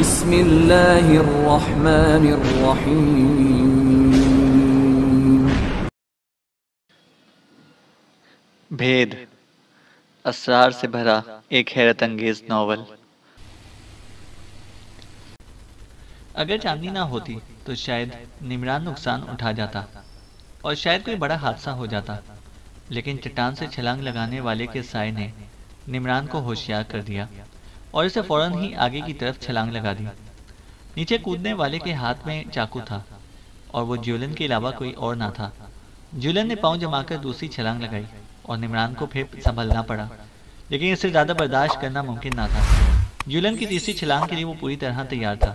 بسم اللہ الرحمن الرحیم۔ بھید، اسرار سے بھرا ایک حیرت انگیز ناول۔ اگر چاندنی نہ ہوتی تو شاید نمران نقصان اٹھا جاتا اور شاید کوئی بڑا حادثہ ہو جاتا، لیکن چٹان سے چھلانگ لگانے والے کے سائے نے نمران کو ہوشیار کر دیا اور اسے فوراً ہی آگے کی طرف چھلانگ لگا دی۔ نیچے کودنے والے کے ہاتھ میں چاقو تھا اور وہ جولن کے علاوہ کوئی اور نہ تھا۔ جولن نے پاؤں جما کر دوسری چھلانگ لگائی اور نمران کو پھر سنبھلنا پڑا، لیکن اس سے زیادہ برداشت کرنا ممکن نہ تھا۔ جولن کی تیسری چھلانگ کے لیے وہ پوری طرح تیار تھا،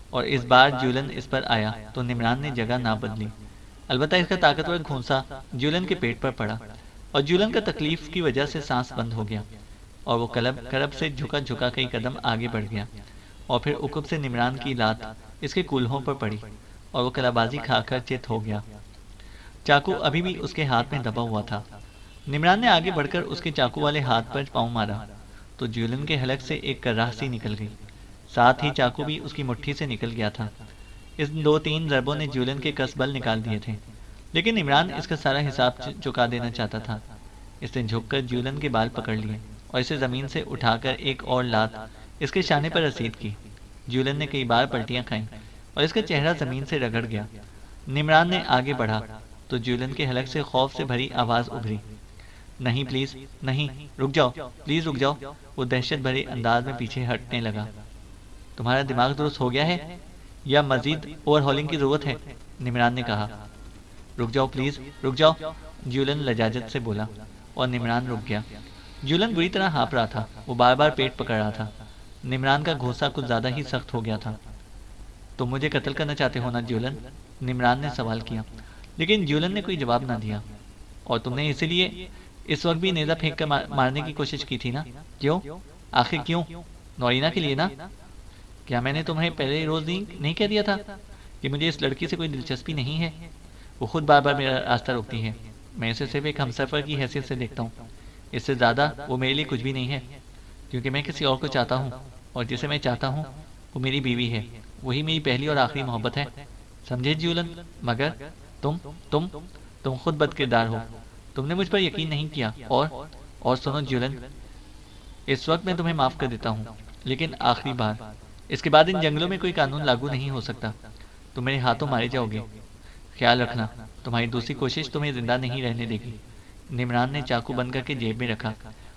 اور اس بار جولن اس پر آیا تو نمران نے جگہ نہ بدلی۔ البتہ اس کا طاقتور گھونسا جولن کے پیٹ پر پڑا اور جولن کا تکلیف کی وجہ سے سانس بند ہو گیا، اور وہ کرب سے جھکا جھکا کئی قدم آگے بڑھ گیا، اور پھر عقب سے نمران کی لات اس کے کولہوں پر پڑی اور وہ کلابازی کھا کر چت ہو گیا۔ چاقو ابھی بھی اس کے ہاتھ میں دبا ہوا تھا۔ نمران نے آگے بڑھ کر اس کے چاقو والے ہاتھ پر پاؤں مارا تو جولن کے حلق سے ایک کراہ سی نکل گئی، ساتھ ہی چاقو بھی اس کی مٹھی سے نکل گیا تھا۔ اس 2-3 ضربوں نے جولن کے کس بل نکال دیے تھے، لیکن عمران اس کا سارا حساب چکا دینا چاہتا تھا۔ اس نے جھک کر جولن کے بال پکڑ لیے اور اسے زمین سے اٹھا کر ایک اور لات اس کے شانے پر رسید کی۔ جولن نے کئی بار پلٹیاں کھائیں اور اس کا چہرہ زمین سے رگڑ گیا۔ نمران نے آگے بڑھا تو جولن کے حلق سے خوف سے بھری آواز ابھری، نہیں پلیز، نہیں، رک جاؤ، پلیز رک جاؤ۔ وہ دہشت بھرے انداز میں پیچھے ہٹنے لگا۔ تمہارا دماغ درست ہو گیا ہے یا مزید اوور ہالنگ کی ضرورت ہے؟ نمران نے کہا۔ رک جاؤ پلیز، رک جاؤ، جولن لجاجت سے بولا، اور نمران رک گیا۔ جولن بری طرح ہانپ رہا تھا، وہ بار بار پیٹ پکڑ رہا تھا۔ نمران کا گھونسا کچھ زیادہ ہی سخت ہو گیا تھا۔ تم مجھے قتل کرنا چاہتے ہو نا جولن؟ نمران نے سوال کیا، لیکن جولن نے کوئی جواب نہ دیا۔ اور تم نے اسی لیے اس وقت بھی نیزہ پھینک کر مارنے کی کوشش کی تھی نا؟ کیوں؟ آخر کیوں؟ نورینا کے لیے نا؟ کیا میں نے تمہیں پہلے روز نہیں کہہ دیا تھا کہ مجھے اس لڑکی سے کوئی دلچسپی نہیں ہے؟ وہ خود بار بار میرا راستہ روکتی ہے، میں اسے صرف ایک ہمسفر کی حیثیت سے دیکھتا ہوں، اس سے زیادہ وہ میرے لیے کچھ بھی نہیں ہے، کیونکہ میں کسی اور کو چاہتا ہوں، اور جسے میں چاہتا ہوں وہ میری بیوی ہے، وہی میری پہلی اور آخری محبت ہے، سمجھے جولن؟ مگر تم خود بد کردار ہو، تم نے مجھ پر یقین نہیں کیا، اور سنو جولن، اس وقت میں تمہیں معاف کر دیتا ہوں، لیکن آخری بار، اس کے بعد ان جنگلوں میں کوئی قانون لاگو نہیں ہو سکتا، تم میرے ہاتھوں مارے جاؤ گے، خیال رکھنا تمہاری دوسری کوشش تمہیں زندہ نہیں رہنے دے گی۔ نمران نے چاقو بند کر کے جیب میں رکھا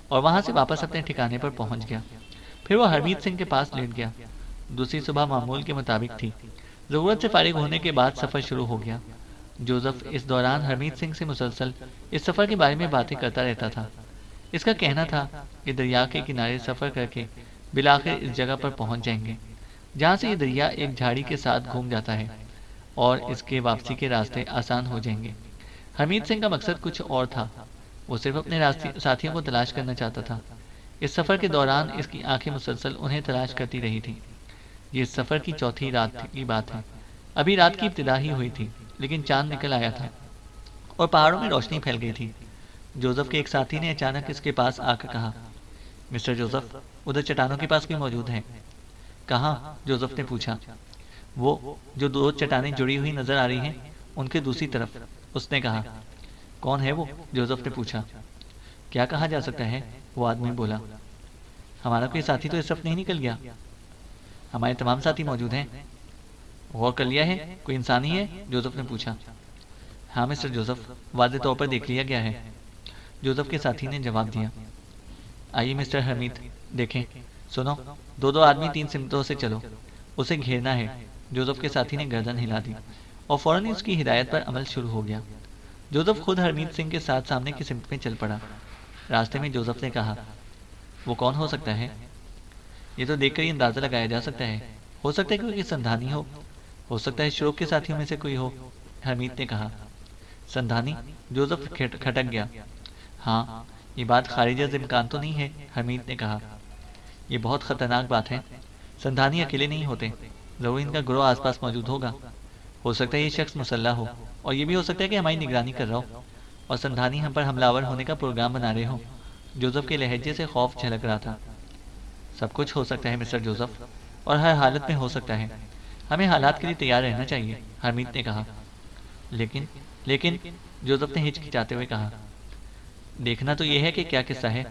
اور وہاں سے واپس اپنے ٹھکانے پر پہنچ گیا۔ پھر وہ ہرمیت سنگھ کے پاس لیٹ گیا۔ دوسری صبح معمول کے مطابق تھی۔ ضرورت سے فارغ ہونے کے بعد سفر شروع ہو گیا۔ جوزف اس دوران ہرمیت سنگھ سے مسلسل اس سفر کے بارے میں باتیں کرتا رہتا تھا۔ اس کا کہنا تھا کہ دریا کے کنارے سفر کر کے بالآخر اس جگہ پر پہنچ جائیں گے جہاں سے یہ دریا ایک جھاڑی کے ساتھ گھوم جاتا ہے، اور اس کے واپسی کے راستے آسان ہو جائیں گے۔ ہرمیت سنگھ کا مقصد کچھ اور تھا، وہ صرف اپنے ساتھیوں کو تلاش کرنا چاہتا تھا۔ اس سفر کے دوران اس کی آنکھیں مسلسل انہیں تلاش کرتی رہی تھی۔ یہ اس سفر کی چوتھی رات کی بات ہے۔ ابھی رات کی ابتدا ہی ہوئی تھی، لیکن چاند نکل آیا تھا اور پہاڑوں میں روشنی پھیل گئی تھی۔ جوزف کے ایک ساتھی نے اچانک اس کے پاس آ کر کہا، مسٹر جوزف، ادھر چٹانوں کے پاس کوئی موجود ہے؟ کہاں؟ جوزف نے پوچھا۔ وہ جو 2 چٹانیں جڑی ہوئی نظر آ رہی ہیں، ان کے دوسری طرف، اس نے کہا۔ کون ہے وہ؟ جوزف نے پوچھا۔ کیا کہا جا سکتا ہے؟ وہ آدمی بولا۔ ہمارا کوئی ساتھی تو اس وقت نہیں نکل گیا؟ ہمارے تمام ساتھی موجود ہیں۔ غور کر لیا ہے کوئی انسان ہی ہے؟ جوزف نے پوچھا۔ ہاں مسٹر جوزف، واضح طور پر دیکھ لیا گیا ہے، جوزف کے ساتھی نے جواب دیا۔ آئیے مسٹر ہرمیت، دیکھیں، سنو، 2 آدمی 3 سمتوں سے چلو، اسے گھیرنا ہے۔ جوزف کے ساتھی نے گردن ہلا دی اور فوراً اس کی ہدایت پر عمل شروع ہو گیا۔ جوزف خود ہرمیت سنگھ کے ساتھ سامنے کی سمت میں چل پڑا۔ راستے میں جوزف نے کہا، وہ کون ہو سکتا ہے؟ یہ تو دیکھ کر ہی اندازہ لگایا جا سکتا ہے، ہو سکتا ہے کہ کوئی سندھانی ہو سکتا ہے شروع کے ساتھیوں میں سے کوئی ہو، ہرمیت نے کہا۔ سندھانی؟ جوزف کھٹک گیا۔ ہاں، یہ بات خارج از امکان تو نہیں ہے، ہرمیت نے کہا۔ یہ بہت خطرناک بات ہے، سندھانی اکیلے نہیں ہوتے، ضرور ان کا گروہ آس پاس موجود ہوگا۔ ہو سکتا ہے یہ شخص مسلح ہو، اور یہ بھی ہو سکتا ہے کہ ہماری نگرانی کر رہا ہو، اور سندھانی ہم پر حملہ آور ہونے کا پروگرام بنا رہے ہوں۔ جوزف کے لہجے سے خوف جھلک رہا تھا۔ سب کچھ ہو سکتا ہے مسٹر جوزف، اور ہر حالت میں ہو سکتا ہے۔ ہمیں حالات کے لیے تیار رہنا چاہیے، حمید نے کہا۔ لیکن جوزف نے ہچکچاتے ہوئے کہا، دیکھنا تو یہ ہے کہ کیا قصہ ہے۔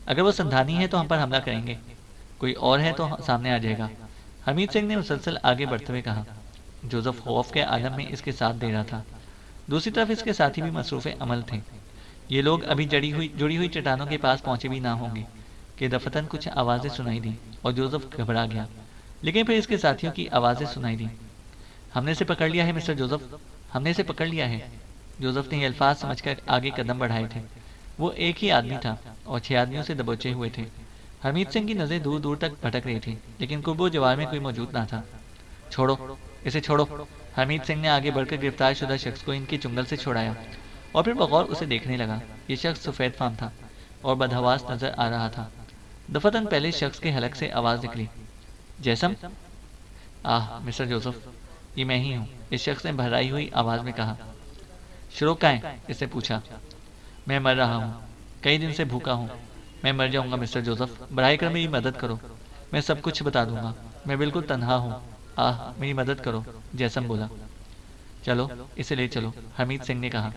اگر وہ سندھانی ہے تو ہم پر حملہ کریں گے، کوئی اور ہے تو سامنے آ جائے گا، حمید سنگھ نے مسلسل آگے بڑھتے ہوئے کہا۔ جوزف خوف کے عالم میں اس کے ساتھ دے رہا تھا۔ دوسری طرف اس کے ساتھی بھی مصروف عمل تھے۔ یہ لوگ ابھی جڑی ہوئی چٹانوں کے پاس پہنچے بھی نہ ہوں گے کہ دفتن کچھ آوازیں سنائی دیں اور جوزف گھبرا گیا، لیکن پھر اس کے ساتھیوں کی آوازیں سنائی دیں۔ ہم نے اسے پکڑ لیا ہے مسٹر جوزف، ہم نے اسے پکڑ لیا ہے۔ جوزف نے یہ الفاظ سمجھ کر آگے قدم بڑھائے تھے۔ وہ ایک ہی آدمی تھا اور 6 آدمیوں سے دبوچے ہوئے تھے۔ حمید سنگھ کی نظریں دور دور تک بھٹک رہی تھی، لیکن قرب و جوار میں کوئی موجود نہ تھا۔ چھوڑو اسے، چھوڑو، حمید سنگھ نے آگے بڑھ کر گرفتار شدہ شخص کو ان کی چنگل سے چھڑایا اور پھر بغور اسے دیکھنے لگا۔ یہ شخص سفید فام تھا اور بدحواس نظر آ رہا تھا۔ دفتن پہلے شخص کے حلق سے آواز نکلی، جیسم؟ مسٹر جوزف، یہ میں ہی ہوں، اس شخص نے بھرائی ہوئی آواز میں کہا۔ شروع کہاں ہے؟ اس نے پوچھا۔ میں مر رہا ہوں، کئی دن سے بھوکا ہوں، میں مر جاؤں گا مسٹر جوزف، براہ کرم میری مدد کرو، میں سب کچھ بتا دوں گا، میں بالکل تنہا ہوں، میری مدد کرو، جیسم بولا۔ چلو اسے لے چلو، حمید سنگھ نے کہا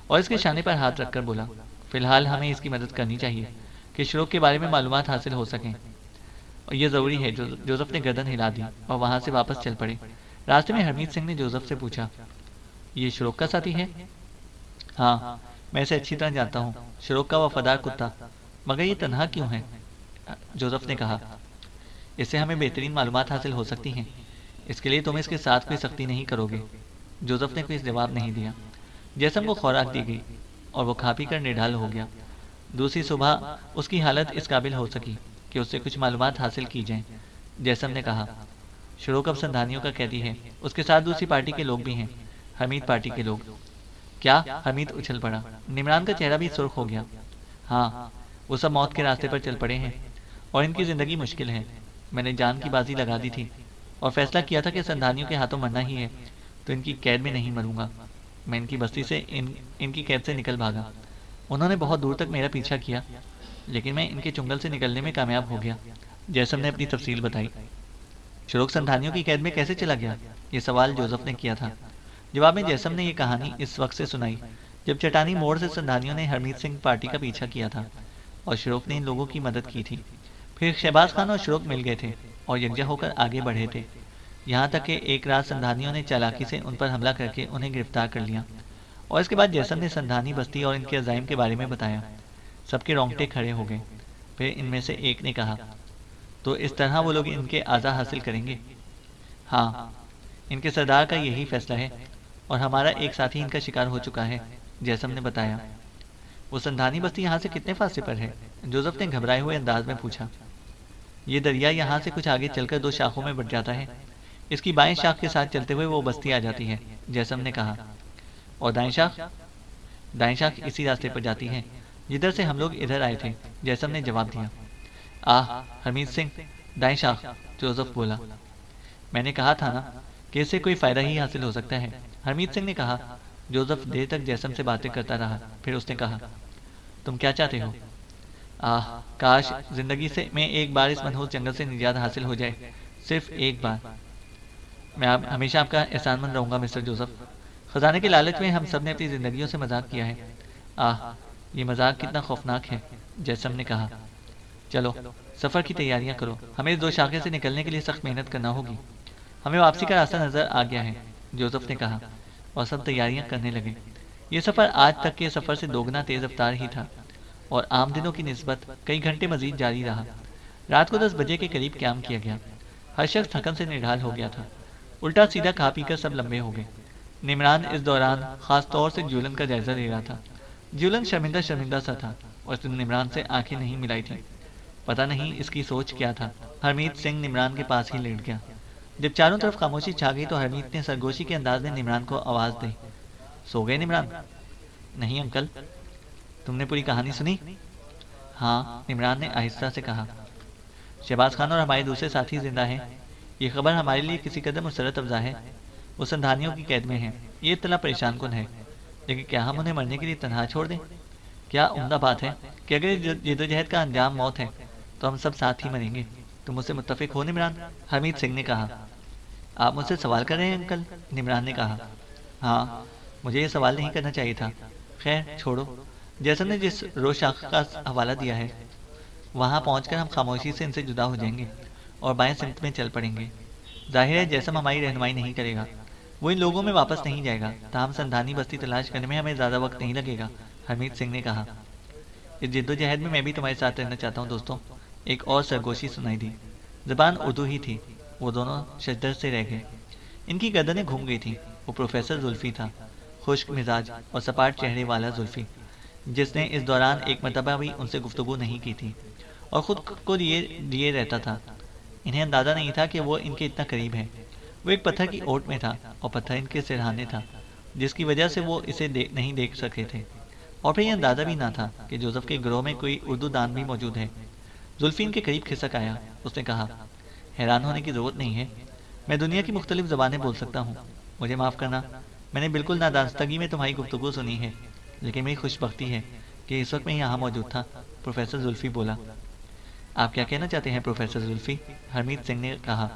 اور اس کے شانے پر ہاتھ رکھ کر بولا۔ فی الحال ہمیں اس کی مدد کرنی چاہیے کہ شروع کے بارے میں معلومات حاصل ہو سکیں، اور یہ ضروری ہے۔ جوزف نے گردن ہلا دی اور وہاں سے واپس چل پڑے۔ راستے میں حمید سنگھ نے جوزف سے پوچھا، یہ شروع کا ساتھی ہے؟ ہاں، میں اسے اچھی طرح جانتا ہوں، شروع کا وفادار کتا، مگر یہ تنہا کیوں ہے؟ جوزف نے کہا، اس سے ہمیں بہترین معلومات حاصل ہو سکتی ہیں، اس کے لیے تم اس کے ساتھ کوئی سختی نہیں کرو گے۔ جوزف نے کوئی جواب نہیں دیا۔ جیسم کو خوراک دی گئی اور وہ کھا پی کر نڈال ہو گیا۔ دوسری صبح اس کی حالت اس قابل ہو سکی کہ اس سے کچھ معلومات حاصل کی جائیں۔ جیسم نے کہا، شروع اب سندھانیوں کا قیدی ہے، اس کے ساتھ دوسری پارٹی کے لوگ بھی ہیں، حمید پارٹی کے لوگ۔ کیا؟ حمید اچھل پڑا۔ نمران کا چہرہ بھی سرخ ہو گیا۔ ہاں، وہ سب موت کے راستے پر چل پڑے ہیں اور ان کی زندگی مشکل ہے۔ میں نے جان کی بازی لگا دی تھی اور فیصلہ کیا تھا کہ سندھانیوں کے ہاتھوں مرنا ہی ہے تو ان کی قید میں نہیں مروں گا۔ میں ان کی بستی سے ان کی قید سے نکل بھاگا۔ انہوں نے بہت دور تک میرا پیچھا کیا، لیکن میں ان کے چنگل سے نکلنے میں کامیاب ہو گیا۔ جیسم نے اپنی تفصیل بتائی۔ شروق سندھانیوں کی قید میں کیسے چلا گیا؟ یہ سوال جوزف نے کیا تھا۔ جواب میں جیسم نے یہ کہانی اس وقت سے سنائی جب چٹانی موڑ سے سندھانیوں نے حمید سنگھ پارٹی کا پیچھا کیا تھا اور شروق نے ان لوگوں کی مدد کی تھی۔ پھر شہباز خان اور شروق مل گئے تھے اور یکجا ہو کر آگے بڑھے تھے، یہاں تک کہ ایک رات سندھانیوں نے چالاکی سے ان پر حملہ کر کے انہیں گرفتار کر لیا، اور اس کے بعد جیسم نے سندھانی بستی اور ان کے عزائم کے بارے میں بتایا۔ سب کے رونگٹے کھڑے ہو گئے۔ پھر ان میں سے ایک نے کہا، تو اس طرح وہ لوگ ان کے اعضاء حاصل کریں گے؟ ہاں، ان کے سردار کا یہی فیصلہ ہے اور ہمارا ایک ساتھی ان کا شکار ہو چکا ہے، جیسم نے بتایا۔ وہ سندھانی بستی یہاں سے کتنے فاصلے پر ہے؟ جوزف نے گھبرائے ہوئے انداز میں پوچھا۔ یہ دریا یہاں سے کچھ آگے چل کر 2 شاخوں میں بٹ جاتا ہے، اس کی بائیں شاخ کے ساتھ چلتے ہوئے وہ بستی آ جاتی ہے، جیسم نے کہا۔ اور دائیں شاخ؟ دائیں شاخ اسی راستے پر جاتی ہے جدھر سے ہم لوگ ادھر آئے تھے، جیسم نے جواب دیا۔ حمید سنگھ، دائیں شاخ، جوزف بولا۔ میں نے کہا تھا نا کہ اس سے کوئی فائدہ ہی حاصل ہو سکتا ہے، حمید سنگھ نے کہا۔ جوزف دیر تک جیسم سے باتیں کرتا رہا، پھر اس نے کہا، تم کیا چاہتے ہو؟ کاش زندگی سے میں ایک بار اس منحوس جنگل سے نجات حاصل ہو جائے، صرف ایک بار۔ میں ہمیشہ آپ کا احسان مند رہوں گا مسٹر جوزف۔ خزانے کے لالچ میں ہم سب نے اپنی زندگیوں سے مذاق کیا ہے۔ یہ مذاق کتنا خوفناک ہے، جیسم نے کہا۔ چلو سفر کی تیاریاں کرو، ہمیں اس 2 شاخے سے نکلنے کے لیے سخت محنت کرنا ہوگی۔ ہمیں واپسی کا راستہ نظر آ گیا ہے، جوزف نے کہا، اور سب تیاریاں کرنے لگے۔ یہ سفر آج تک کے سفر سے دوگنا تیز رفتار ہی تھا اور عام دنوں کی نسبت کئی گھنٹے مزید جاری رہا۔ رات کو 10 بجے کے قریب قیام کیا گیا۔ ہر شخص تھکن سے نڈھال ہو گیا تھا۔ الٹا سیدھا کھا پی کر سب لمبے ہو گئے۔ نمران اس دوران خاص طور سے جولن کا جائزہ لے رہا تھا۔ جولن شرمندہ سا تھا اور اس نے نمران سے آنکھیں نہیں ملائی تھیں۔ پتہ نہیں اس کی سوچ کیا تھا۔ حمید سنگھ نمران کے پاس ہی لیٹ گیا۔ جب چاروں طرف خاموشی چھا گئی تو حمید نے سرگوشی کے انداز میں نمران کو آواز دی، سو گئے نمران؟ نہیں انکل۔ تم نے پوری کہانی سنی؟ ہاں، نمران نے آہستہ سے کہا۔ شہباز خان اور ہمارے دوسرے ساتھی زندہ ہیں، یہ خبر ہمارے لیے کسی قدر مسرت افزا ہے۔ وہ سندھانیوں کی قید میں ہیں، یہ اطلاع پریشان کن ہے، لیکن کیا ہم انہیں مرنے کے لیے تنہا چھوڑ دیں؟ کیا عمدہ بات ہے کہ اگر جدوجہد کا انجام موت ہے تو ہم سب ساتھ ہی مریں گے۔ تم مجھ سے متفق ہو نمران؟ حمید سنگھ نے کہا۔ آپ مجھ سے سوال کر رہے ہیں انکل؟ نمران نے کہا۔ ہاں، مجھے یہ سوال نہیں کرنا چاہیے تھا۔ خیر چھوڑو، جیسن نے جس روشاخ کا حوالہ دیا ہے وہاں پہنچ کر ہم خاموشی سے ان سے جدا ہو جائیں گے اور بائیں سمت میں چل پڑیں گے۔ ظاہر ہے جیسم ہماری رہنمائی نہیں کرے گا، وہ ان لوگوں میں واپس نہیں جائے گا، تاہم سندھانی بستی تلاش کرنے میں ہمیں زیادہ وقت نہیں لگے گا، حمید سنگھ نے کہا۔ اس جد و جہد میں بھی تمہارے ساتھ رہنا چاہتا ہوں دوستوں، ایک اور سرگوشی سنائی دی۔ زبان اردو ہی تھی، وہ دونوں شجر سے رہ گئے۔ ان کی گردنیں گھوم گئی تھیں۔ وہ پروفیسر زلفی تھا، خشک مزاج اور سپاٹ چہرے والا زلفی، جس نے اس دوران ایک مرتبہ بھی ان سے گفتگو نہیں کی تھی اور خود کو لیے رہتا تھا۔ انہیں اندازہ نہیں تھا کہ وہ ان کے اتنا قریب ہے۔ وہ ایک پتھر کی اوٹ میں تھا اور پتھر ان کے سرہانے تھا، جس کی وجہ سے وہ اسے نہیں دیکھ سکے تھے، اور پھر یہ اندازہ بھی نہ تھا کہ جوزف کے گروہ میں کوئی اردو دان بھی موجود ہے۔ زلفی ان کے قریب کھسک آیا۔ اس نے کہا، حیران ہونے کی ضرورت نہیں ہے، میں دنیا کی مختلف زبانیں بول سکتا ہوں۔ مجھے معاف کرنا، میں نے بالکل نادانستگی میں تمہاری گفتگو سنی ہے، لیکن میری خوش بختی ہے کہ اس وقت میں یہاں موجود تھا، پروفیسر زلفی بولا۔ آپ کیا کہنا چاہتے ہیں پروفیسر زلفی؟ حمید سنگھ نے کہا۔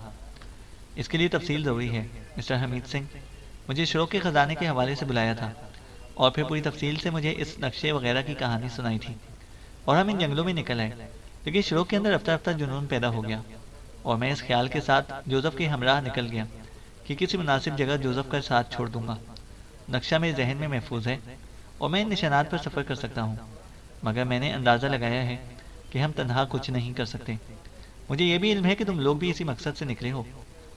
اس کے لیے تفصیل ضروری ہے مسٹر حمید سنگھ۔ مجھے شروق کے خزانے کے حوالے سے بلایا تھا اور پھر پوری تفصیل سے مجھے اس نقشے وغیرہ کی کہانی سنائی تھی، اور ہم ان جنگلوں میں نکل آئے، لیکن شروق کے اندر رفتہ رفتہ جنون پیدا ہو گیا، اور میں اس خیال کے ساتھ جوزف کے ہمراہ نکل گیا کہ کسی مناسب جگہ جوزف کا ساتھ چھوڑ دوں گا۔ نقشہ میرے ذہن میں محفوظ ہے اور میں ان نشانات پر سفر کر سکتا ہوں، مگر میں نے اندازہ لگایا ہے کہ ہم تنہا کچھ نہیں کر سکتے۔ مجھے یہ بھی علم ہے کہ تم لوگ بھی اسی مقصد سے نکلے ہو،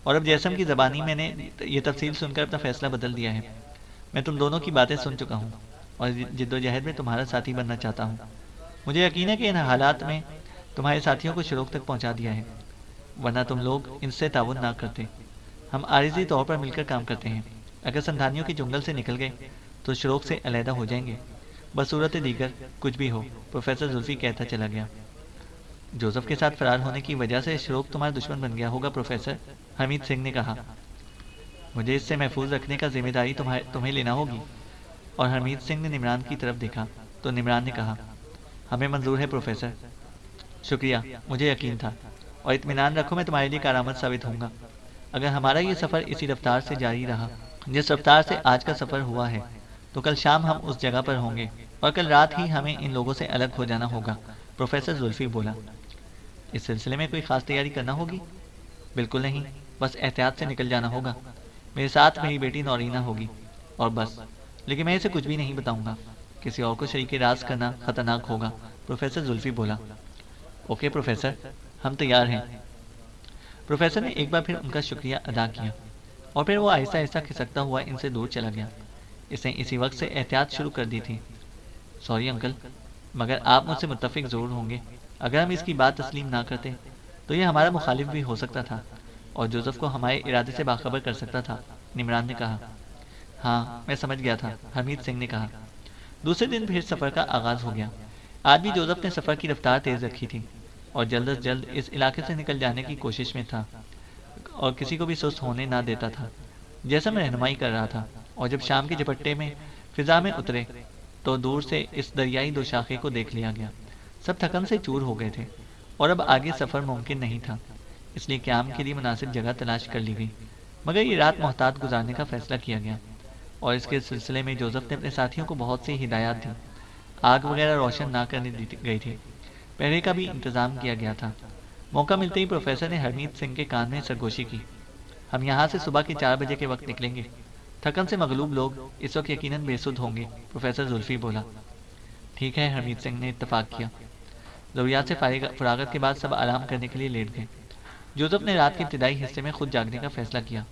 اور اب جیسم کی زبانی میں نے یہ تفصیل سن کر اپنا فیصلہ بدل دیا ہے۔ میں تم دونوں کی باتیں سن چکا ہوں اور جد و جہد میں تمہارا ساتھی بننا چاہتا ہوں۔ مجھے یقین ہے کہ ان حالات میں تمہارے ساتھیوں کو شروق تک پہنچا دیا ہے، ورنہ تم لوگ ان سے تعاون نہ کرتے۔ ہم عارضی طور پر مل کر کام کرتے ہیں، اگر سندھانیوں کے جنگل سے نکل گئے تو شروق سے علیحدہ ہو جائیں گے، بصورت دیگر کچھ بھی ہو، پروفیسر زلفی کہتا چلا گیا۔ جوزف کے ساتھ فرار ہونے کی وجہ سے شروق تمہارا دشمن بن گیا ہوگا پروفیسر، حمید سنگھ نے کہا۔ مجھے اس سے محفوظ رکھنے کا ذمہ داری تمہیں لینا ہوگی، اور حمید سنگھ نے نمران کی طرف دیکھا تو نمران نے کہا، ہمیں منظور ہے پروفیسر۔ شکریہ، مجھے یقین تھا، اور اطمینان رکھو میں تمہارے لیے کارآمد ثابت ہوں گا۔ اگر ہمارا یہ سفر اسی رفتار سے جاری رہا جس رفتار سے آج کا سفر ہوا ہے تو کل شام ہم اس جگہ پر ہوں گے، اور کل رات ہی ہمیں ان لوگوں سے الگ ہو جانا ہوگا، پروفیسر زلفی بولا۔ اس سلسلے میں کوئی خاص تیاری کرنا ہوگی؟ بالکل نہیں، بس احتیاط سے نکل جانا ہوگا۔ میرے ساتھ میری بیٹی نورینہ ہوگی، اور بس، لیکن میں اسے کچھ بھی نہیں بتاؤں گا۔ کسی اور کو شریک راز کرنا خطرناک ہوگا، پروفیسر زلفی بولا۔ اوکے پروفیسر، ہم تیار ہیں۔ پروفیسر نے ایک بار پھر ان کا شکریہ ادا کیا، اور پھر وہ آہستہ آہستہ کھسکتا ہوا ان سے دور چلا گیا۔ اس نے اسی وقت سے احتیاط شروع کر دی تھی۔ سوری انکل، مگر آپ مجھ سے متفق ضرور ہوں گے، اگر ہم اس کی بات تسلیم نہ کرتے تو یہ ہمارا مخالف بھی ہو سکتا تھا اور جوزف کو ہمارے ارادے سے باخبر کر سکتا تھا، نمران نے کہا۔ ہاں، میں سمجھ گیا تھا، حمید سنگھ نے کہا۔ دوسرے دن پھر سفر کا آغاز ہو گیا۔ آج بھی جوزف نے سفر کی رفتار تیز رکھی تھی اور جلد از جلد اس علاقے سے نکل جانے کی کوشش میں تھا، اور کسی کو بھی سست ہونے نہ دیتا تھا۔ جیسا میں رہنمائی کر رہا تھا، اور جب شام کے جھپٹے میں فضا میں اترے تو دور سے اس دریائی دوشاخے کو دیکھ لیا گیا۔ سب تھکن سے چور ہو گئے تھے اور اب آگے سفر ممکن نہیں تھا، اس لیے قیام کے لیے مناسب جگہ تلاش کر لی گئی، مگر یہ رات محتاط گزارنے کا فیصلہ کیا گیا، اور اس کے سلسلے میں جوزف نے اپنے ساتھیوں کو بہت سی ہدایات دی۔ آگ وغیرہ روشن نہ کرنے دی گئی تھی، پہرے کا بھی انتظام کیا گیا تھا۔ موقع ملتے ہی پروفیسر نے حمید سنگھ کے کان میں سرگوشی کی۔ ہم یہاں سے صبح کے 4 بجے کے وقت نکلیں گے۔ تھکن سے مغلوب لوگ اس وقت یقیناً بے سدھ ہوں گے، پروفیسر زلفی بولا۔ ٹھیک ہے، حمید سنگھ نے اتفاق کیا۔ ضروریات سے فراغت کے بعد سب آرام کرنے کے لیے لیٹ گئے۔ جوزف نے رات کے ابتدائی حصے میں خود جاگنے کا فیصلہ کیا،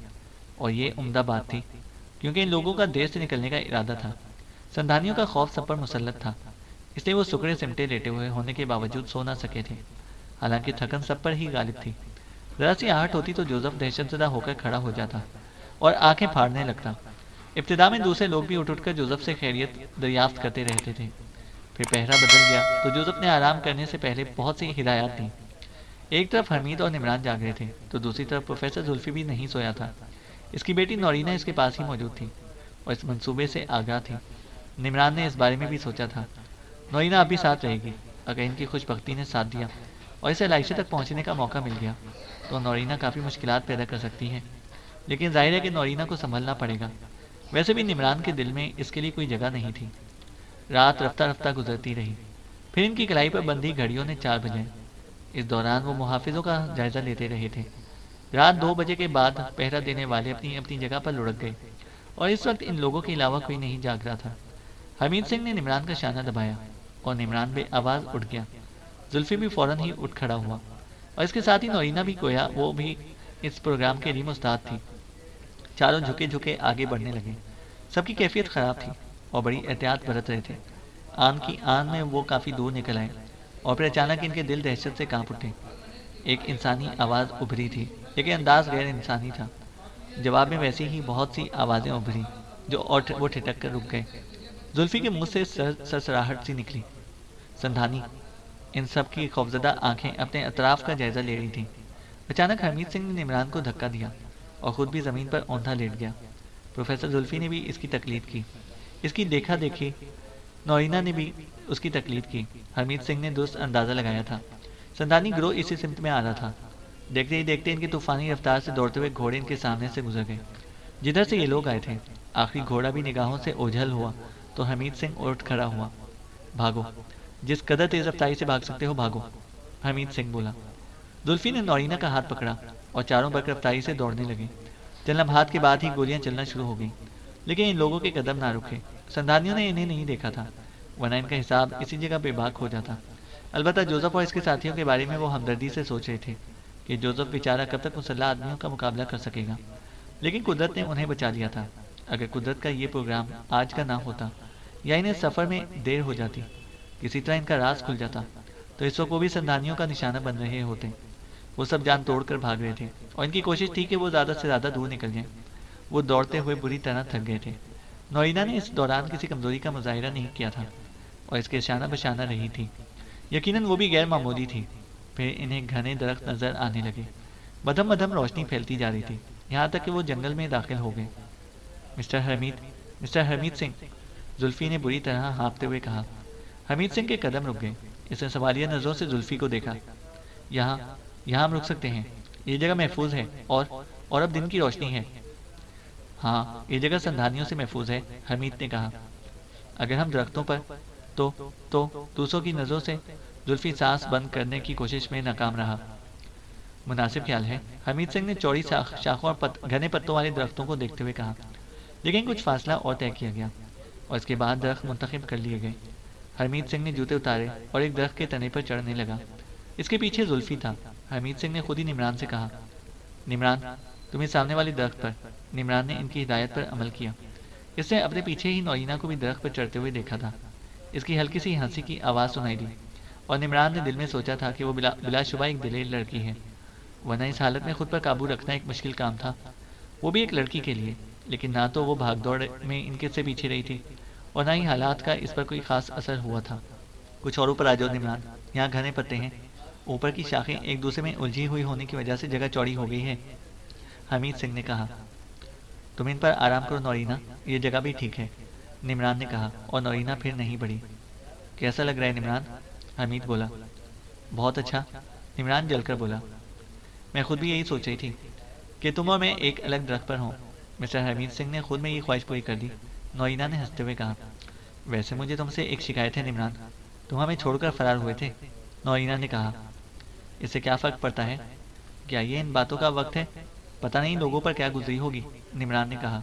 اور یہ عمدہ بات تھی کیونکہ ان لوگوں کا دیر سے نکلنے کا ارادہ تھا۔ سندھانیوں کا خوف سب پر مسلط تھا، اس لیے وہ سکڑے سمٹے لیٹے ہوئے ہونے کے باوجود سو نہ سکے تھے، حالانکہ تھکن سب پر ہی غالب تھی۔ ذرا سی آہٹ ہوتی تو جوزف دہشت زدہ ہو کر کھڑا ہو جاتا اور آنکھیں پھاڑنے لگتا۔ ابتدا میں دوسرے لوگ بھی اٹھ کر جوزف سے خیریت دریافت کرتے رہتے تھے، پھر پہرا بدل گیا تو جوزف نے آرام کرنے سے پہلے بہت سی ہدایات دیں۔ ایک طرف حمید اور نمران جاگ رہے تھے تو دوسری طرف پروفیسر زلفی بھی نہیں سویا تھا۔ اس کی بیٹی نورینہ اس کے پاس ہی موجود تھی اور اس منصوبے سے آگاہ تھی۔ نمران نے اس بارے میں بھی سوچا تھا، نورینہ اب بھی ساتھ رہے گی اگر ان کی خوش بختی نے ساتھ دیا اور اسے عائشہ تک پہنچنے کا موقع مل گیا تو نورینہ کافی مشکلات پیدا کر سکتی ہے، لیکن ظاہر ہے کہ نورینہ کو سنبھلنا پڑے گا۔ ویسے بھی نمران کے دل میں اس کے لیے کوئی جگہ نہیں تھی۔ رات رفتہ رفتہ گزرتی رہی، پھر ان کی کلائی پر بندھی گھڑیوں نے 4 بجے۔ اس دوران وہ محافظوں کا جائزہ لیتے رہے تھے۔ رات 2 بجے کے بعد پہرا دینے والے اپنی اپنی جگہ پر لڑک گئے، اور اس وقت ان لوگوں کے علاوہ کوئی نہیں جاگ رہا تھا۔ حمید سنگھ نے نمران کا شانہ دبایا اور نمران بے آواز اٹھ گیا۔ زلفی بھی فوراً ہی اٹھ کھڑا ہوا، اور اس کے ساتھ ہی نورینہ بھی گویا وہ بھی اس پروگرام کے لیے مستعد تھی۔ چاروں جھکے جھکے آگے بڑھنے لگے۔ سب کی کیفیت خراب تھی اور بڑی احتیاط برت رہے تھے۔ آن کی آن میں وہ کافی دور نکل آئے، اور پھر اچانک ان کے دل دہشت سے کانپ اٹھے۔ ایک انسانی آواز ابھری تھی، لیکن انداز غیر انسانی تھا۔ جواب میں ویسی ہی بہت سی آوازیں ابھری جو وہ ٹھٹک کر رک گئے۔ زلفی کے منہ سے سرسراہٹ سی نکلی۔ سندھانی ان سب کی خوفزدہ آنکھیں اپنے اطراف کا جائزہ لے رہی تھیں۔ اچانک حمید سنگھ نے نمران کو دھکا دیا اور خود بھی زمین پر اوندا لیٹ گیا۔ پروفیسر زلفی نے بھی اس کی تقلید کی۔ اس کی دیکھا دیکھی نورینہ نے بھی اس کی تقلید کی۔ حمید سنگھ نے درست اندازہ لگایا تھا، سندھانی گروہ اسی سمت میں آ رہا تھا۔ دیکھتے ہی دیکھتے ان کی طوفانی رفتار سے دوڑتے ہوئے گھوڑے ان کے سامنے سے گزر گئے، جدھر سے یہ لوگ آئے تھے۔ آخری گھوڑا بھی نگاہوں سے اوجھل ہوا تو حمید سنگھ اٹھ کھڑا ہوا۔ بھاگو، جس قدر تیز رفتاری سے بھاگ سکتے ہو بھاگو، حمید سنگھ بولا۔ زلفی نے نورینہ کا ہاتھ پکڑا اور چاروں برق رفتاری سے دوڑنے لگے۔ چند لمحات کے بعد ہی گولیاں چلنا شروع ہو گئیں، لیکن ان لوگوں کے قدم نہ رکے۔ سندھانیوں نے انہیں نہیں دیکھا تھا، ورنہ ان کا حساب اسی جگہ بے باک ہو جاتا۔ البتہ جوزف اور اس کے ساتھیوں کے بارے میں وہ ہمدردی سے سوچ رہے تھے کہ جوزف بیچارہ کب تک مسلح آدمیوں کا مقابلہ کر سکے گا، لیکن قدرت نے انہیں بچا لیا تھا۔ اگر قدرت کا یہ پروگرام آج کا نہ ہوتا یا انہیں سفر میں دیر ہو جاتی، کسی طرح ان کا راز کھل جاتا، تو اس وقت وہ بھی سندھانیوں کا نشانہ بن رہے ہوتے۔ وہ سب جان توڑ کر بھاگ رہے تھے، اور ان کی کوشش تھی کہ وہ زیادہ سے زیادہ دور نکل جائیں۔ وہ دوڑتے ہوئے بری طرح تھک گئے تھے۔ نورینہ نے اس دوران کسی کمزوری کا مظاہرہ نہیں کیا تھا اور اس کے شانہ بشانہ رہی تھی۔ یقیناً وہ بھی غیر معمولی تھی۔ پھر انہیں گھنے درخت نظر آنے لگے۔ مدھم مدھم روشنی پھیلتی جا رہی تھی، یہاں تک کہ وہ جنگل میں داخل ہو گئے۔ مسٹر حمید سنگھ، زلفی نے بری طرح ہانپتے ہوئے کہا۔ حمید سنگھ کے قدم رک گئے۔ اس نے سوالیہ نظروں سے زلفی کو دیکھا۔ یہاں ہم رک سکتے ہیں، یہ جگہ محفوظ ہے، اور اب دن کی روشنی ہے۔ ہاں، یہ جگہ سندھانیوں سے محفوظ ہے، حمید نے کہا۔ اگر ہم درختوں پر تو دوسروں کی نظروں سے، زلفی سانس بند کرنے کی کوشش میں ناکام رہا۔ مناسب خیال ہے، حمید سنگھ نے چوڑی شاخوں اور گھنے پتوں والے درختوں کو دیکھتے ہوئے کہا۔ لیکن کچھ فاصلہ اور طے کیا گیا، اور اس کے بعد درخت منتخب کر لیے گئے۔ حمید سنگھ نے جوتے اتارے اور ایک درخت کے تنے پر چڑھنے لگا۔ اس کے پیچھے زلفی تھا۔ حمید سنگھ نے خود ہی نمران سے کہا، نمران، تمہیں سامنے والی درخت پر۔ نمران نے ان کی ہدایت پر عمل کیا۔ اس نے اپنے پیچھے ہی نورینہ کو بھی درخت پر چڑھتے ہوئے دیکھا تھا۔ اس کی ہلکی سی ہنسی کی آواز سنائی دی، اور نمران نے دل میں سوچا تھا کہ وہ بلا شبہ ایک دلیر لڑکی ہے، ورنہ اس حالت میں خود پر قابو رکھنا ایک مشکل کام تھا، وہ بھی ایک لڑکی کے لیے۔ لیکن نہ تو وہ بھاگ دوڑ میں ان کے سے پیچھے رہی تھی، اور نہ ہی حالات کا اس پر کوئی خاص اثر ہوا تھا۔ کچھ اور اوپر آ جاؤ نمران، یہاں گھنے پتے ہیں، اوپر کی شاخیں ایک دوسرے میں الجھی ہوئی ہونے کی وجہ سے جگہ چوڑی ہو گئی ہے، حمید سنگھ نے کہا۔ تم ان پر آرام کرو نورینہ، یہ جگہ بھی ٹھیک ہے، نمران نے کہا، اور نورینہ پھر نہیں بڑھی۔ کیسا لگ رہا ہے نمران؟ حمید بولا۔ بہت اچھا، نمران جل کر بولا۔ میں خود بھی یہی سوچ رہی تھی کہ تم اور میں ایک الگ درخت پر ہوں۔ مسٹر حمید سنگھ نے خود میں یہ خواہش پوری کر دی۔ نورینہ نے ہنستے ہوئے کہا، ویسے مجھے تم سے ایک شکایت ہے نمران، تم ہمیں چھوڑ کر فرار ہوئے تھے۔ نورینہ نے کہا، اس سے کیا فرق پڑتا ہے؟ کیا یہ ان باتوں کا وقت ہے؟ پتہ نہیں لوگوں پر کیا گزری ہوگی، نمران نے کہا۔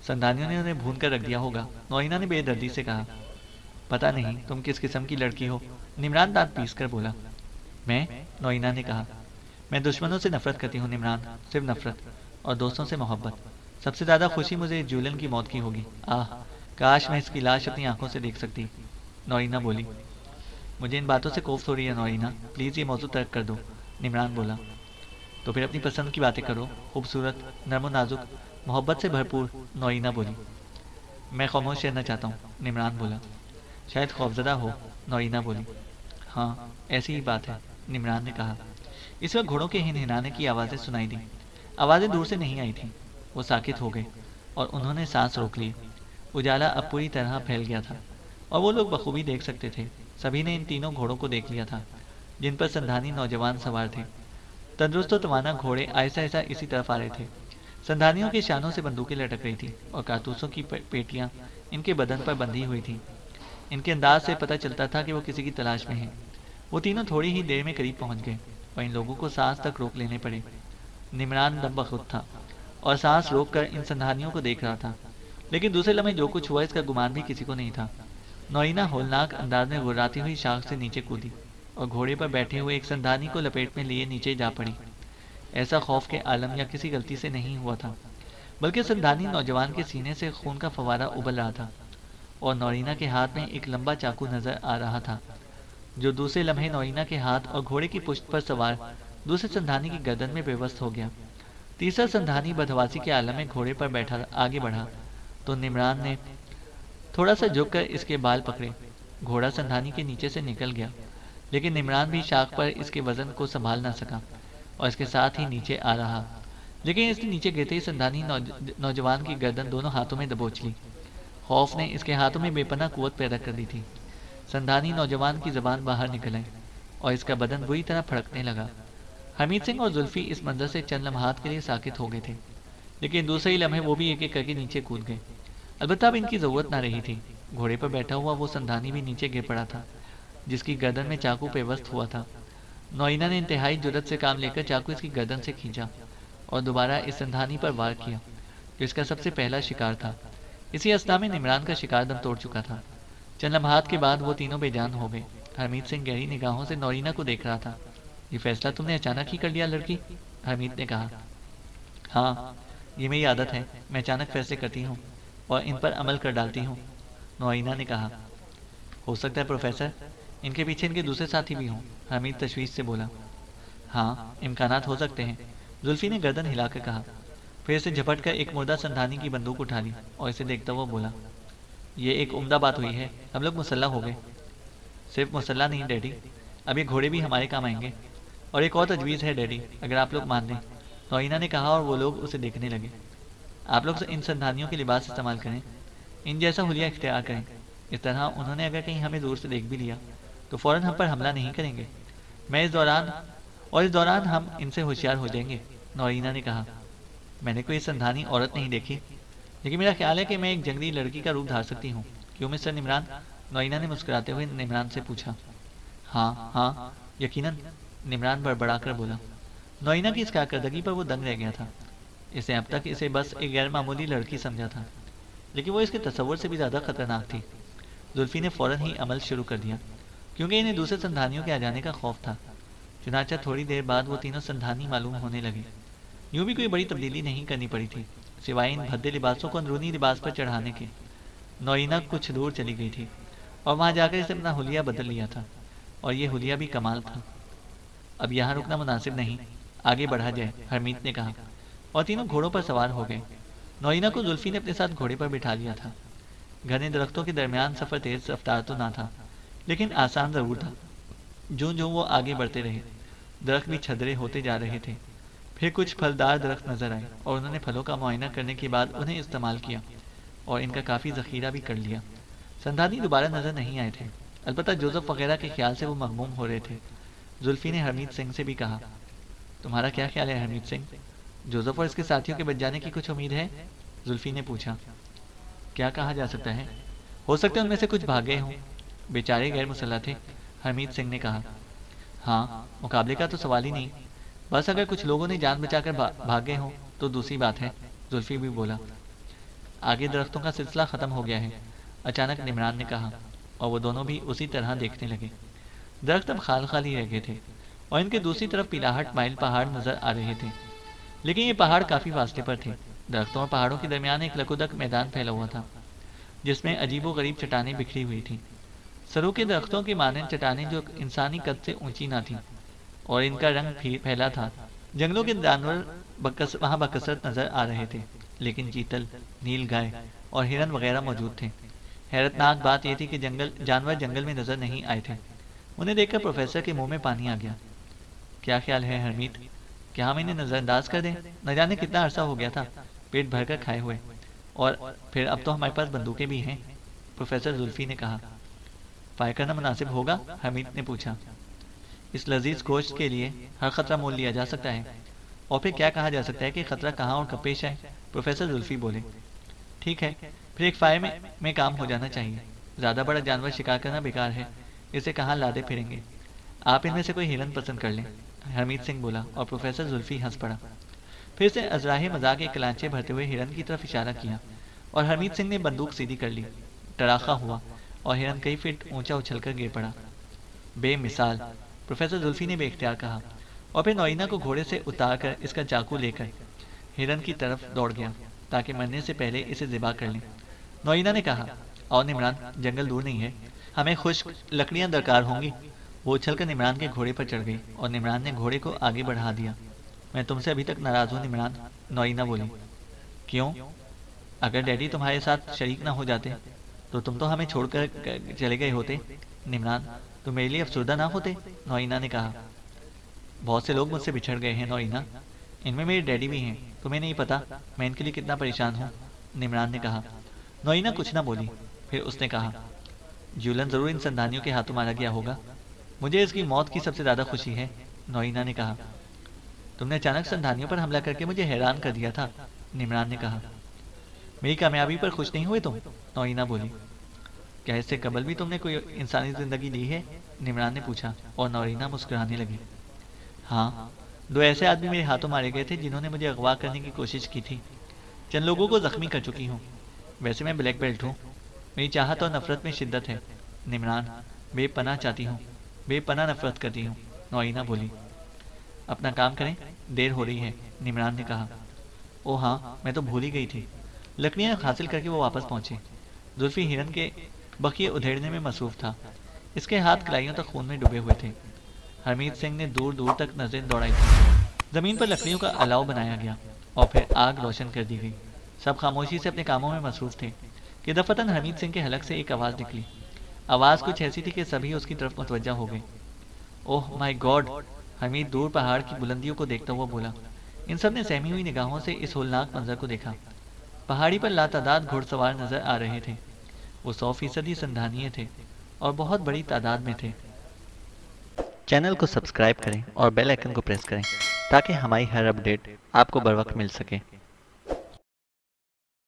سندھانیوں نے انہیں بھون کر رکھ دیا ہوگا، نورینہ نے بے دردی سے کہا۔ پتہ نہیں تم کس قسم کی لڑکی ہو، نمران دانت پیس کر بولا۔ میں، نورینہ نے کہا، میں دشمنوں سے نفرت کرتی ہوں نمران، صرف نفرت، اور دوستوں سے محبت۔ سب سے زیادہ خوشی مجھے جولن کی موت کی ہوگی۔ کاش میں اس کی لاش اپنی آنکھوں سے دیکھ سکتی، نورینہ بولی۔ مجھے ان باتوں سے کوفت ہو رہی ہے نورینہ، پلیز یہ موضوع ترک کر دو، نمران بولا۔ تو پھر اپنی پسند کی باتیں کرو، خوبصورت، نرم و نازک، محبت سے بھرپور، نورینہ بولی۔ میں خاموش رہنا چاہتا ہوں، نمران بولا۔ شاید خوفزدہ ہو، نورینہ بولی۔ ہاں، ایسی ہی بات ہے، نمران نے کہا۔ اس وقت گھوڑوں کے ہنہنانے کی آوازیں سنائی دیں۔ آوازیں دور سے نہیں آئی تھیں، وہ ساکت ہو گئے اور انہوں نے سانس روک لی۔ اجالا اب پوری طرح پھیل گیا تھا اور وہ لوگ بخوبی دیکھ سکتے تھے۔ سبھی نے ان تینوں گھوڑوں کو دیکھ لیا تھا جن پر سندھانی نوجوان سوار تھے۔ تندرست و توانا گھوڑے آہستہ آہستہ اسی طرف آ رہے تھے۔ سندھانیوں کے شانوں سے بندوقیں لٹک رہی تھیں اور کارتوسوں کی پیٹیاں ان کے بدن پر بندھی ہوئی تھیں۔ ان کے انداز سے پتہ چلتا تھا کہ وہ کسی کی تلاش میں ہیں۔ وہ تینوں تھوڑی ہی دیر میں قریب پہنچ گئے اور ان لوگوں کو سانس تک روک لینے پڑے۔ نمران دم بخود تھا اور سانس روک کر ان سندھانیوں کو دیکھ رہا تھا، لیکن دوسرے لمحے جو کچھ ہوا اس کا گمان بھی کسی کو نہیں تھا۔ نوئینہ ہولناک انداز میں غراتی ہوئی شاخ سے نیچے کودی اور گھوڑے پر بیٹھے ہوئے ایک سندھانی کو لپیٹ میں لیے نیچے جا پڑی۔ ایسا خوف کے عالم یا کسی غلطی سے نہیں ہوا تھا، بلکہ سندھانی نوجوان کے سینے سے خون کا فوارہ ابل رہا تھا اور نورینہ کے ہاتھ میں ایک لمبا چاقو نظر آ رہا تھا، جو دوسرے لمحے نورینہ کے ہاتھ اور گھوڑے کی پشت پر سوار دوسرے سندھانی کی گردن میں پیوست ہو گیا۔ تیسرا سندھانی بدحواسی کے عالم میں گھوڑے پر بیٹھا آگے بڑھا تو نمران نے تھوڑا سا جھک کر اس کے بال پکڑے۔ گھوڑا سندھانی کے نیچے سے نکل گیا، لیکن نمران بھی شاخ پر اس کے وزن کو سنبھال نہ سکا اور اس کے ساتھ ہی نیچے آ رہا، لیکن اس کے نیچے گرتے ہی سندھانی نوجوان کی گردن دونوں ہاتھوں میں دبوچ لی۔ خوف نے اس کے ہاتھوں میں بے پناہ قوت پیدا کر دی تھی۔ سندھانی نوجوان کی زبان باہر نکل آئی اور اس کا بدن بری طرح پھڑکنے لگا۔ حمید سنگھ اور زلفی اس منظر سے چند لمحات کے لیے ساکت ہو گئے تھے، لیکن دوسرے ہی لمحے وہ بھی ایک ایک کر کے نیچے کود گئے۔ البتہ اب ان کی ضرورت نہ رہی تھی۔ گھوڑے پر بیٹھا ہوا وہ سندھانی بھی نیچے گر پڑا تھا، جس کی گردن میں چاقو پیوست ہوا تھا۔ نوئینہ نے انتہائی جرأت سے کام لے کر چاقو اس کی گردن سے کھینچا اور دوبارہ اس سندھانی پر وار کیا، جو اس کا سب سے پہلا شکار تھا۔ اسی اثنا میں نمران کا شکار دم توڑ چکا تھا۔ چند لمحات کے بعد وہ تینوں بے جان ہو گئے۔ حمید سنگھ گہری نگاہوں سے نورینہ کو دیکھ رہا تھا۔ یہ فیصلہ تم نے اچانک ہی کر لیا لڑکی؟ حمید نے کہا۔ ہاں، یہ میری عادت ہے، میں اچانک فیصلے کرتی ہوں اور ان پر عمل کر ڈالتی ہوں، نورینہ نے کہا۔ ہو سکتا ہے پروفیسر ان کے پیچھے ان کے دوسرے ساتھی بھی ہوں، حمید تشویش سے بولا۔ ہاں، امکانات ہو سکتے ہیں، زلفی نے گردن ہلا کر کہا، پھر اسے جھپٹ کر ایک مردہ سندھانی کی بندوق اٹھا لی اور اسے دیکھتا ہوا بولا، یہ ایک عمدہ بات ہوئی ہے، ہم لوگ مسلح ہو گئے۔ صرف مسلح نہیں ڈیڈی، اب یہ گھوڑے بھی ہمارے کام آئیں گے، اور ایک اور تجویز ہے ڈیڈی، اگر آپ لوگ مان لیں، نورینہ نے کہا اور وہ لوگ اسے دیکھنے لگے۔ آپ لوگ ان سندھانیوں کے لباس استعمال کریں، ان جیسا حلیہ اختیار کریں، اس طرح انہوں نے اگر کہیں ہمیں دور سے دیکھ بھی لیا تو فوراً ہم پر حملہ نہیں کریں گے۔ اس دوران ہم ان سے ہوشیار ہو جائیں گے، نورینہ نے کہا۔ میں نے کوئی سندھانی عورت نہیں دیکھی، لیکن میرا خیال ہے کہ میں ایک جنگلی لڑکی کا روپ دھار سکتی ہوں، کیوں مسٹر نمران؟ نورینہ نے مسکراتے ہوئے نمران سے پوچھا۔ ہاں ہاں، یقیناً، نمران بڑبڑا کر بولا۔ نورینہ کی اس کارکردگی پر وہ دنگ رہ گیا تھا۔ اس نے اب تک اسے بس ایک غیر معمولی لڑکی سمجھا تھا، لیکن وہ اس کے تصور سے بھی زیادہ خطرناک تھی۔ زلفی نے فوراً ہی عمل شروع کر دیا، کیونکہ انہیں دوسرے سندھانیوں کے آ جانے کا خوف تھا۔ چنانچہ تھوڑی دیر بعد وہ تینوں سندھانی معلوم ہونے لگے۔ یوں بھی کوئی بڑی تبدیلی نہیں کرنی پڑی تھی، سوائے ان بھدے لباسوں کو اندرونی لباس پر چڑھانے کے۔ نورینہ کچھ دور چلی گئی تھی اور وہاں جا کر اسے اپنا حلیہ بدل لیا تھا، اور یہ حلیہ بھی کمال تھا۔ اب یہاں رکنا مناسب نہیں، آگے بڑھا جائے، حمید نے کہا، اور تینوں گھوڑوں پر سوار ہو گئے۔ نورینہ کو زلفی نے اپنے ساتھ گھوڑے پر بٹھا لیا تھا۔ گھنے درختوں کے درمیان سفر تیز رفتار تو نہ تھا، لیکن آسان ضرور تھا۔ جو وہ آگے بڑھتے رہے، درخت بھی چھدرے ہوتے جا رہے تھے۔ پھر کچھ پھلدار درخت نظر آئے اور انہوں نے پھلوں کا معائنہ کرنے کے بعد انہیں استعمال کیا اور ان کا کافی ذخیرہ بھی کر لیا۔ سندھانی دوبارہ نظر نہیں آئے تھے، البتہ جوزف وغیرہ کے خیال سے وہ مغموم ہو رہے تھے۔ زلفی نے حمید سنگھ سے بھی کہا، تمہارا کیا خیال ہے حمید سنگھ؟ جوزف اور اس کے ساتھیوں کے بچ جانے کی کچھ امید ہے؟ زلفی نے پوچھا۔ کیا کہا جا سکتا ہے، ہو سکتا ہے ان میں سے کچھ بھاگے ہوں، بیچارے غیر مسلح تھے، حمید سنگھ نے کہا۔ ہاں، مقابلے کا تو سوال ہی نہیں، بس اگر کچھ لوگوں نے جان بچا کر بھاگے ہوں تو دوسری بات ہے، زلفی بھی بولا۔ آگے درختوں کا سلسلہ ختم ہو گیا ہے، اچانک نمران نے کہا، اور وہ دونوں بھی اسی طرح دیکھنے لگے۔ درخت اب خال خال ہی رہ گئے تھے اور ان کے دوسری طرف پیلاہٹ مائل پہاڑ نظر آ رہے تھے، لیکن یہ پہاڑ کافی فاصلے پر تھے۔ درختوں اور پہاڑوں کے درمیان ایک لکودک میدان پھیلا ہوا تھا، جس میں عجیب و غریب چٹانیں بکھری ہوئی تھیں، سرو کے درختوں کے مانند چٹانیں جو انسانی قد سے اونچی نہ تھیں، اور ان کا رنگ پھیلا تھا۔ جنگلوں کے جانور وہاں بکثرت نظر آ رہے تھے، لیکن چیتل، نیل گائے اور ہرن وغیرہ موجود تھے۔ حیرت ناک بات یہ تھی کہ جانور جنگل میں نظر نہیں آئے تھے۔ انہیں دیکھ کر پروفیسر کے منہ میں پانی آ گیا۔ کیا خیال ہے حمید، کیا ہم انہیں نظر انداز کر دیں؟ نہ جانے کتنا عرصہ ہو گیا تھا پیٹ بھر کر کھائے ہوئے، اور پھر اب تو ہمارے پاس بندوقیں بھی ہیں، پروفیسر زلفی نے کہا۔ فائر کرنا مناسب ہوگا؟ حمید نے پوچھا۔ اس لذیذ گوشت کے لیے ہر خطرہ مول لیا جا سکتا ہے، اور پھر کیا کہا جا سکتا ہے کہ خطرہ کہاں اور کب پیش آئے؟ پروفیسر زلفی بولے۔ ٹھیک ہے، پھر ایک فائر میں کام ہو جانا چاہیے۔ زیادہ بڑا جانور شکار کرنا بیکار ہے، اسے کہاں لادے پھریں گے؟ آپ ان میں سے کوئی ہرن پسند کر لیں، حمید سنگھ بولا، اور پروفیسر زلفی ہنس پڑا۔ پھر سے ازراہ مذاق ایک کلانچے بھرتے ہوئے ہرن کی طرف اشارہ کیا، اور حمید سنگھ نے بندوق سیدھی کر لی۔ ٹراخہ ہوا اور ہرن کئی فٹ اونچا اچھل کر گر پڑا۔ بے مثال، پروفیسر زلفی نے بے اختیار کہا، اور پھر نوئینہ کو گھوڑے سے اتار کر اس کا چاقو لے کر ہرن کی طرف دوڑ گیا تاکہ مرنے سے پہلے اسے ذبح کر لیں۔ نوئینہ نے کہا، اور نمران، جنگل دور نہیں ہے، ہمیں خشک لکڑیاں درکار ہوں گی۔ وہ اچھل کر نمران کے گھوڑے پر چڑھ گئی اور نمران نے گھوڑے کو آگے بڑھا دیا۔ میں تم سے ابھی تک ناراض ہوں نمران، نوئینہ بولی۔ کیوں؟ اگر ڈیڈی تمہارے ساتھ شریک نہ ہو جاتے تو تم تو ہمیں چھوڑ کر چلے گئے ہوتے۔ نمران، تم میرے لیے افسردہ نہ ہوتے، نوئینہ نے کہا۔ بہت سے لوگ مجھ سے بچھڑ گئے ہیں نوئینہ، ان میں میرے ڈیڈی بھی ہیں، تمہیں نہیں پتا میں ان کے لیے کتنا پریشان ہوں، نمران نے کہا۔ نوئینہ کچھ نہ بولی، پھر اس نے کہا، جولن ضرور ان سندانیوں کے ہاتھوں مارا گیا ہوگا، مجھے اس کی موت کی سب سے زیادہ خوشی ہے، نوئینہ نے کہا۔ تم نے اچانک سندانیوں پر حملہ کر کے مجھے حیران کر دیا تھا، نمران نے کہا۔ میری کامیابی پر خوش نہیں ہوئے تم، نوئینہ بولی۔ کیا اس سے قبل بھی تم نے کوئی انسانی زندگی لی ہے، نمران نے پوچھا، اور نوئینہ مسکرانے لگی۔ ہاں، 2 ایسے آدمی میرے ہاتھوں مارے گئے تھے جنہوں نے مجھے اغوا کرنے کی کوشش کی تھی، چند لوگوں کو زخمی کر چکی ہوں۔ ویسے میں بلیک بیلٹ ہوں، میری چاہت اور نفرت میں شدت ہے، نمران، بے پناہ چاہتی ہوں، بے پناہ نفرت کرتی ہوں، نوئینہ بولی۔ اپنا کام کریں، دیر ہو رہی ہے، نمران نے کہا۔ او ہاں، میں تو بھول ہی گئی تھی۔ لکڑیاں حاصل کر کے وہ واپس پہنچے۔ زلفی ہرن کے بقیے ادھیڑنے میں مصروف تھا، اس کے ہاتھ کلائیوں تک خون میں ڈوبے ہوئے تھے۔ حمید سنگھ نے دور دور تک نظریں دوڑائی تھی۔ زمین پر لکڑیوں کا الاؤ بنایا گیا اور پھر آگ روشن کر دی گئی۔ سب خاموشی سے اپنے کاموں میں مصروف تھے کہ دفتن حمید سنگھ کے حلق سے ایک آواز نکلی۔ آواز کچھ ایسی تھی کہ سبھی اس کی طرف متوجہ ہو گئے۔ اوہ مائی گاڈ، حمید دور پہاڑ کی بلندیوں کو دیکھتا ہوا بولا۔ ان سب نے سہمی ہوئی نگاہوں سے اس ہولناک منظر کو دیکھا۔ پہاڑی پر لاتعداد گھڑ سوار نظر آ رہے تھے، وہ 100% سندھانیے تھے اور بہت بڑی تعداد میں تھے۔ چینل کو سبسکرائب کریں اور بیل آئیکن کو پریس کریں تاکہ ہماری ہر اپڈیٹ آپ کو بر وقت مل سکے۔